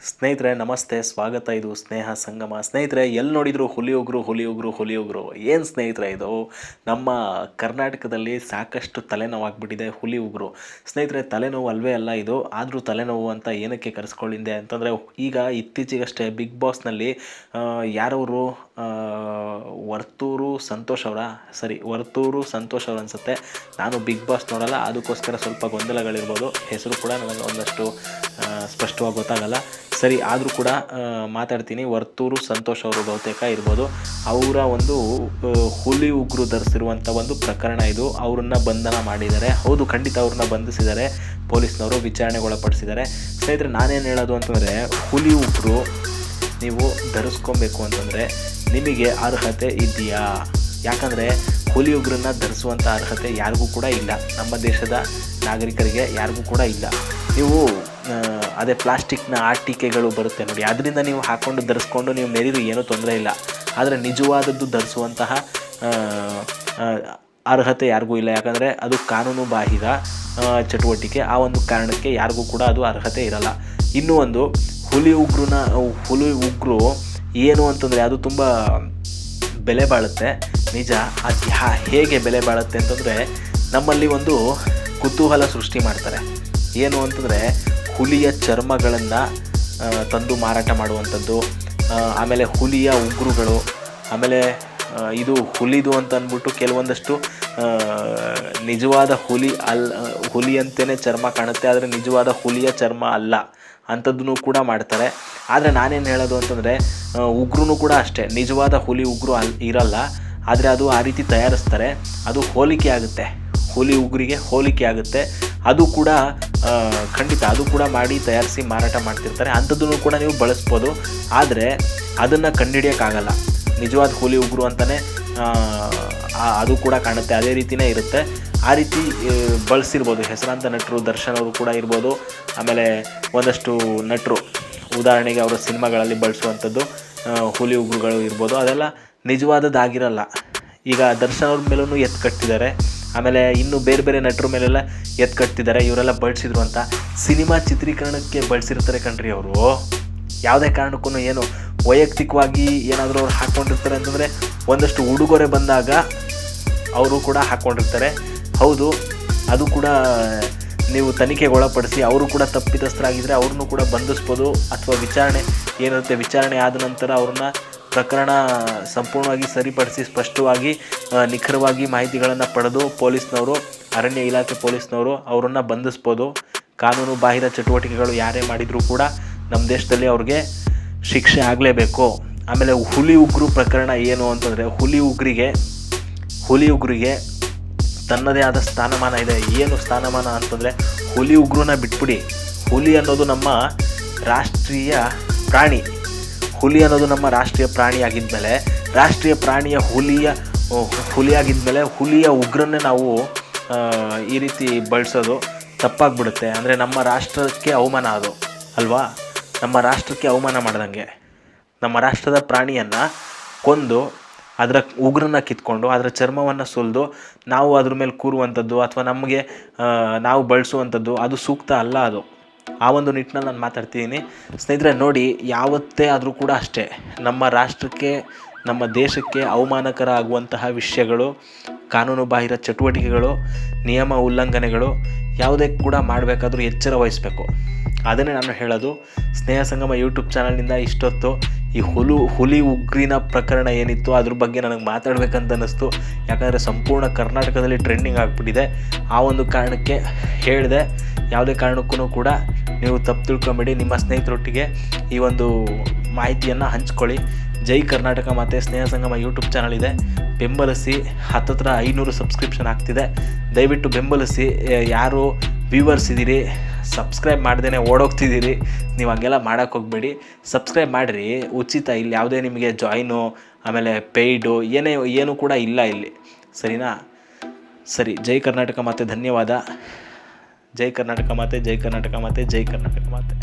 ಸ್ನೇಹಿತರೆ ನಮಸ್ತೆ, ಸ್ವಾಗತ. ಇದು ಸ್ನೇಹ ಸಂಗಮ. ಸ್ನೇಹಿತರೆ, ಎಲ್ಲಿ ನೋಡಿದ್ರು ಹುಲಿ ಉಗ್ರು. ಏನು ಸ್ನೇಹಿತರೆ ಇದು? ನಮ್ಮ ಕರ್ನಾಟಕದಲ್ಲಿ ಸಾಕಷ್ಟು ತಲೆನೋವಾಗ್ಬಿಟ್ಟಿದೆ ಹುಲಿ ಉಗ್ರು. ಸ್ನೇಹಿತರೆ, ತಲೆನೋವು ಅಲ್ವೇ ಅಲ್ಲ ಇದು. ಆದರೂ ತಲೆನೋವು ಅಂತ ಏನಕ್ಕೆ ಕರೆಸ್ಕೊಳ್ಳಿಂದೆ ಅಂತಂದರೆ, ಈಗ ಇತ್ತೀಚೆಗಷ್ಟೇ ಬಿಗ್ ಬಾಸ್ನಲ್ಲಿ ಯಾರವರು ವರ್ತೂರು ಸಂತೋಷ್ ಅವರು ಅನಿಸುತ್ತೆ. ನಾನು ಬಿಗ್ ಬಾಸ್ ನೋಡಲ್ಲ, ಅದಕ್ಕೋಸ್ಕರ ಸ್ವಲ್ಪ ಗೊಂದಲಗಳಿರ್ಬೋದು. ಹೆಸರು ಕೂಡ ನನಗೆ ಒಂದಷ್ಟು ಸ್ಪಷ್ಟವಾಗಿ ಗೊತ್ತಾಗಲ್ಲ. ಸರಿ, ಆದರೂ ಕೂಡ ಮಾತಾಡ್ತೀನಿ. ವರ್ತೂರು ಸಂತೋಷ್ ಅವರು ಬಹುತೇಕ ಇರ್ಬೋದು. ಅವರ ಒಂದು ಹುಲಿ ಉಗ್ರು ಧರಿಸಿರುವಂಥ ಒಂದು ಪ್ರಕರಣ ಇದು. ಅವರನ್ನು ಬಂಧನ ಮಾಡಿದ್ದಾರೆ. ಹೌದು, ಖಂಡಿತ ಅವ್ರನ್ನ ಬಂಧಿಸಿದ್ದಾರೆ. ಪೊಲೀಸ್ನವರು ವಿಚಾರಣೆಗೊಳಪಡಿಸಿದ್ದಾರೆ. ಸ್ನೇಹಿತರೆ, ನಾನೇನು ಹೇಳೋದು ಅಂತಂದರೆ, ಹುಲಿ ಉಗ್ರು ನೀವು ಧರಿಸ್ಕೊಬೇಕು ಅಂತಂದರೆ ನಿಮಗೆ ಅರ್ಹತೆ ಇದೆಯಾ? ಯಾಕಂದರೆ ಹುಲಿ ಉಗ್ರನ್ನ ಧರಿಸುವಂಥ ಅರ್ಹತೆ ಯಾರಿಗೂ ಕೂಡ ಇಲ್ಲ. ನಮ್ಮ ದೇಶದ ನಾಗರಿಕರಿಗೆ ಯಾರಿಗೂ ಕೂಡ ಇಲ್ಲ. ನೀವು ಅದೇ ಪ್ಲಾಸ್ಟಿಕ್ನ ಆಟಿಕೆಗಳು ಬರುತ್ತೆ ನೋಡಿ, ಅದರಿಂದ ನೀವು ಹಾಕ್ಕೊಂಡು ಧರಿಸ್ಕೊಂಡು ನೀವು ಮೆರೀರಿ, ಏನೂ ತೊಂದರೆ ಇಲ್ಲ. ಆದರೆ ನಿಜವಾದದ್ದು ಧರಿಸುವಂತಹ ಅರ್ಹತೆ ಯಾರಿಗೂ ಇಲ್ಲ. ಯಾಕಂದರೆ ಅದು ಕಾನೂನು ಬಾಹಿರ ಚಟುವಟಿಕೆ. ಆ ಒಂದು ಕಾರಣಕ್ಕೆ ಯಾರಿಗೂ ಕೂಡ ಅದು ಅರ್ಹತೆ ಇರಲ್ಲ. ಇನ್ನೂ ಒಂದು, ಹುಲಿ ಉಗ್ರು ಏನು ಅಂತಂದರೆ ಅದು ತುಂಬ ಬೆಲೆ ಬಾಳುತ್ತೆ. ನಿಜ. ಅದು ಹೇಗೆ ಬೆಲೆ ಬಾಳುತ್ತೆ ಅಂತಂದರೆ, ನಮ್ಮಲ್ಲಿ ಒಂದು ಕುತೂಹಲ ಸೃಷ್ಟಿ ಮಾಡ್ತಾರೆ. ಏನು ಅಂತಂದರೆ, ಹುಲಿಯ ಚರ್ಮಗಳನ್ನು ತಂದು ಮಾರಾಟ ಮಾಡುವಂಥದ್ದು, ಆಮೇಲೆ ಹುಲಿಯ ಉಗುರುಗಳು, ಆಮೇಲೆ ಇದು ಹುಲಿದು ಅಂತ ಅಂದ್ಬಿಟ್ಟು ಕೆಲವೊಂದಷ್ಟು ನಿಜವಾದ ಹುಲಿ ಅಂತಲೇ ಚರ್ಮ ಕಾಣುತ್ತೆ, ಆದರೆ ನಿಜವಾದ ಹುಲಿಯ ಚರ್ಮ ಅಲ್ಲ ಅಂಥದ್ದನ್ನು ಕೂಡ ಮಾಡ್ತಾರೆ. ಆದರೆ ನಾನೇನು ಹೇಳೋದು ಅಂತಂದರೆ, ಉಗುರು ಕೂಡ ಅಷ್ಟೇ, ನಿಜವಾದ ಹುಲಿ ಉಗುರು ಇರಲ್ಲ, ಆದರೆ ಅದು ಆ ರೀತಿ ತಯಾರಿಸ್ತಾರೆ. ಅದು ಹೋಲಿಕೆ ಆಗುತ್ತೆ, ಹುಲಿ ಉಗುರಿಗೆ ಹೋಲಿಕೆ ಆಗುತ್ತೆ. ಅದು ಕೂಡ ಖಂಡಿತ ಅದು ಕೂಡ ಮಾಡಿ ತಯಾರಿಸಿ ಮಾರಾಟ ಮಾಡ್ತಿರ್ತಾರೆ. ಅಂಥದ್ದನ್ನು ಕೂಡ ನೀವು ಬಳಸ್ಬೋದು. ಆದರೆ ಅದನ್ನು ಕಂಡುಹಿಡಿಯೋಕ್ಕಾಗಲ್ಲ. ನಿಜವಾದ ಹುಲಿ ಉಗುರು ಅಂತಲೇ ಅದು ಕೂಡ ಕಾಣುತ್ತೆ, ಅದೇ ರೀತಿಯೇ ಇರುತ್ತೆ. ಆ ರೀತಿ ಬಳಸಿರ್ಬೋದು ಹೆಸರಾಂತ ನಟರು. ದರ್ಶನ್ ಅವರು ಕೂಡ ಇರ್ಬೋದು, ಆಮೇಲೆ ಒಂದಷ್ಟು ನಟರು, ಉದಾಹರಣೆಗೆ ಅವರ ಸಿನಿಮಾಗಳಲ್ಲಿ ಬಳಸುವಂಥದ್ದು ಹುಲಿ ಉಗುರುಗಳು ಇರ್ಬೋದು. ಅದೆಲ್ಲ ನಿಜವಾದದ್ದಾಗಿರಲ್ಲ. ಈಗ ದರ್ಶನ್ ಅವ್ರ ಮೇಲೂ ಎತ್ತು ಕಟ್ತಿದ್ದಾರೆ, ಆಮೇಲೆ ಇನ್ನು ಬೇರೆ ಬೇರೆ ನಟರ ಮೇಲೆಲ್ಲ ಎತ್ತು ಕಟ್ತಿದ್ದಾರೆ. ಇವರೆಲ್ಲ ಬಳಸಿದ್ರು ಅಂತ ಸಿನಿಮಾ ಚಿತ್ರೀಕರಣಕ್ಕೆ ಬಳಸಿರ್ತಾರೆ ಕಣ್ರಿ ಅವರು. ಯಾವುದೇ ಕಾರಣಕ್ಕೂ ಏನು ವೈಯಕ್ತಿಕವಾಗಿ ಏನಾದರೂ ಅವ್ರು ಹಾಕ್ಕೊಂಡಿರ್ತಾರೆ ಅಂತಂದರೆ, ಒಂದಷ್ಟು ಉಡುಗೊರೆ ಬಂದಾಗ ಅವರು ಕೂಡ ಹಾಕ್ಕೊಂಡಿರ್ತಾರೆ. ಹೌದು, ಅದು ಕೂಡ ನೀವು ತನಿಖೆಗೆ ಒಳಪಡಿಸಿ ಅವರು ಕೂಡ ತಪ್ಪಿತಸ್ಥರಾಗಿದ್ದರೆ ಅವ್ರನ್ನೂ ಕೂಡ ಬಂಧಿಸ್ಬೋದು. ಅಥವಾ ವಿಚಾರಣೆ ಆದ ನಂತರ ಅವ್ರನ್ನ ಪ್ರಕರಣ ಸಂಪೂರ್ಣವಾಗಿ ಸರಿಪಡಿಸಿ ಸ್ಪಷ್ಟವಾಗಿ ನಿಖರವಾಗಿ ಮಾಹಿತಿಗಳನ್ನು ಪಡೆದು ಪೊಲೀಸ್ನವರು, ಅರಣ್ಯ ಇಲಾಖೆ ಪೊಲೀಸ್ನವರು ಅವರನ್ನು ಬಂಧಿಸ್ಬೋದು. ಕಾನೂನು ಬಾಹಿರ ಚಟುವಟಿಕೆಗಳು ಯಾರೇ ಮಾಡಿದರೂ ಕೂಡ ನಮ್ಮ ದೇಶದಲ್ಲಿ ಅವ್ರಿಗೆ ಶಿಕ್ಷೆ ಆಗಲೇಬೇಕು. ಆಮೇಲೆ ಹುಲಿ ಉಗ್ರು ಪ್ರಕರಣ ಏನು ಅಂತಂದರೆ, ಹುಲಿ ಉಗ್ರಿಗೆ ತನ್ನದೇ ಆದ ಸ್ಥಾನಮಾನ ಇದೆ. ಏನು ಸ್ಥಾನಮಾನ ಅಂತಂದರೆ, ಹುಲಿ ಉಗ್ರನ್ನ ಬಿಟ್ಬಿಡಿ, ಹುಲಿ ಅನ್ನೋದು ನಮ್ಮ ರಾಷ್ಟ್ರೀಯ ಪ್ರಾಣಿ. ಆಗಿದ್ಮೇಲೆ ರಾಷ್ಟ್ರೀಯ ಪ್ರಾಣಿಯ ಹುಲಿಯಾಗಿದ್ಮೇಲೆ ಹುಲಿಯ ಉಗ್ರನ್ನೇ ನಾವು ಈ ರೀತಿ ಬಳಸೋದು ತಪ್ಪಾಗ್ಬಿಡುತ್ತೆ. ಅಂದರೆ ನಮ್ಮ ರಾಷ್ಟ್ರಕ್ಕೆ ಅವಮಾನ ಅದು ಅಲ್ವಾ? ನಮ್ಮ ರಾಷ್ಟ್ರಕ್ಕೆ ಅವಮಾನ ಮಾಡ್ದಂಗೆ. ನಮ್ಮ ರಾಷ್ಟ್ರದ ಪ್ರಾಣಿಯನ್ನು ಕೊಂದು ಅದರ ಉಗುರನ್ನು ಕಿತ್ಕೊಂಡು ಅದರ ಚರ್ಮವನ್ನು ಸುಲಿದು ನಾವು ಅದ್ರ ಮೇಲೆ ಕೂರುವಂಥದ್ದು ಅಥವಾ ನಮಗೆ ನಾವು ಬಳಸುವಂಥದ್ದು ಅದು ಸೂಕ್ತ ಅಲ್ಲ. ಅದು ಆ ಒಂದು ನಿಟ್ಟಿನಲ್ಲಿ ನಾನು ಮಾತಾಡ್ತಿದ್ದೀನಿ. ಸ್ನೇಹಿತರೆ ನೋಡಿ, ಯಾವತ್ತೇ ಆದರೂ ಕೂಡ ಅಷ್ಟೇ, ನಮ್ಮ ರಾಷ್ಟ್ರಕ್ಕೆ, ನಮ್ಮ ದೇಶಕ್ಕೆ ಅವಮಾನಕರ ಆಗುವಂತಹ ವಿಷಯಗಳು, ಕಾನೂನು ಬಾಹಿರ ಚಟುವಟಿಕೆಗಳು, ನಿಯಮ ಉಲ್ಲಂಘನೆಗಳು ಯಾವುದೇ ಕೂಡ ಮಾಡಬೇಕಾದ್ರೂ ಎಚ್ಚರ ವಹಿಸಬೇಕು. ಅದನ್ನೇ ನಾನು ಹೇಳೋದು. ಸ್ನೇಹ ಸಂಗಮ ಯೂಟ್ಯೂಬ್ ಚಾನಲ್ನಿಂದ ಇಷ್ಟೊತ್ತು ಈ ಹುಲಿ ಉಗ್ರಿನ ಪ್ರಕರಣ ಏನಿತ್ತು ಅದ್ರ ಬಗ್ಗೆ ನನಗೆ ಮಾತಾಡಬೇಕಂತ ಅನ್ನಿಸ್ತು. ಯಾಕಂದರೆ ಸಂಪೂರ್ಣ ಕರ್ನಾಟಕದಲ್ಲಿ ಟ್ರೆಂಡಿಂಗ್ ಆಗಿಬಿಟ್ಟಿದೆ. ಆ ಒಂದು ಕಾರಣಕ್ಕೆ ಹೇಳಿದೆ. ಯಾವುದೇ ಕಾರಣಕ್ಕೂ ಕೂಡ ನೀವು ತಪ್ಪು ತಿಳ್ಕೊಂಬೇಡಿ. ನಿಮ್ಮ ಸ್ನೇಹಿತರೊಟ್ಟಿಗೆ ಈ ಒಂದು ಮಾಹಿತಿಯನ್ನು ಹಂಚ್ಕೊಳ್ಳಿ. ಜೈ ಕರ್ನಾಟಕ ಮತ್ತು ಸ್ನೇಹ ಸಂಗಮ ಯೂಟ್ಯೂಬ್ ಚಾನಲ್ ಇದೆ, ಬೆಂಬಲಿಸಿ. ಹತ್ತತ್ರ 500 ಸಬ್ಸ್ಕ್ರಿಪ್ಷನ್ ಆಗ್ತಿದೆ. ದಯವಿಟ್ಟು ಬೆಂಬಲಿಸಿ. ಯಾರು ವ್ಯೂವರ್ಸ್ ಇದ್ದೀರಿ, ಸಬ್ಸ್ಕ್ರೈಬ್ ಮಾಡ್ದೇ ಓಡೋಗ್ತಿದ್ದೀರಿ, ನೀವು ಹಂಗೆಲ್ಲ ಮಾಡೋಕ್ಕೆ ಹೋಗಬೇಡಿ. ಸಬ್ಸ್ಕ್ರೈಬ್ ಮಾಡಿರಿ, ಉಚಿತ. ಇಲ್ಲಿ ಯಾವುದೇ ನಿಮಗೆ ಜಾಯ್ನು ಆಮೇಲೆ ಪೇಯ್ಡು ಏನೂ ಕೂಡ ಇಲ್ಲ ಇಲ್ಲಿ, ಸರಿನಾ? ಸರಿ, ಜೈ ಕರ್ನಾಟಕ ಮಾತೆ. ಧನ್ಯವಾದ. ಜೈ ಕರ್ನಾಟಕ ಮಾತೆ, ಜೈ ಕರ್ನಾಟಕ ಮಾತೆ, ಜೈ ಕರ್ನಾಟಕ ಮಾತೆ.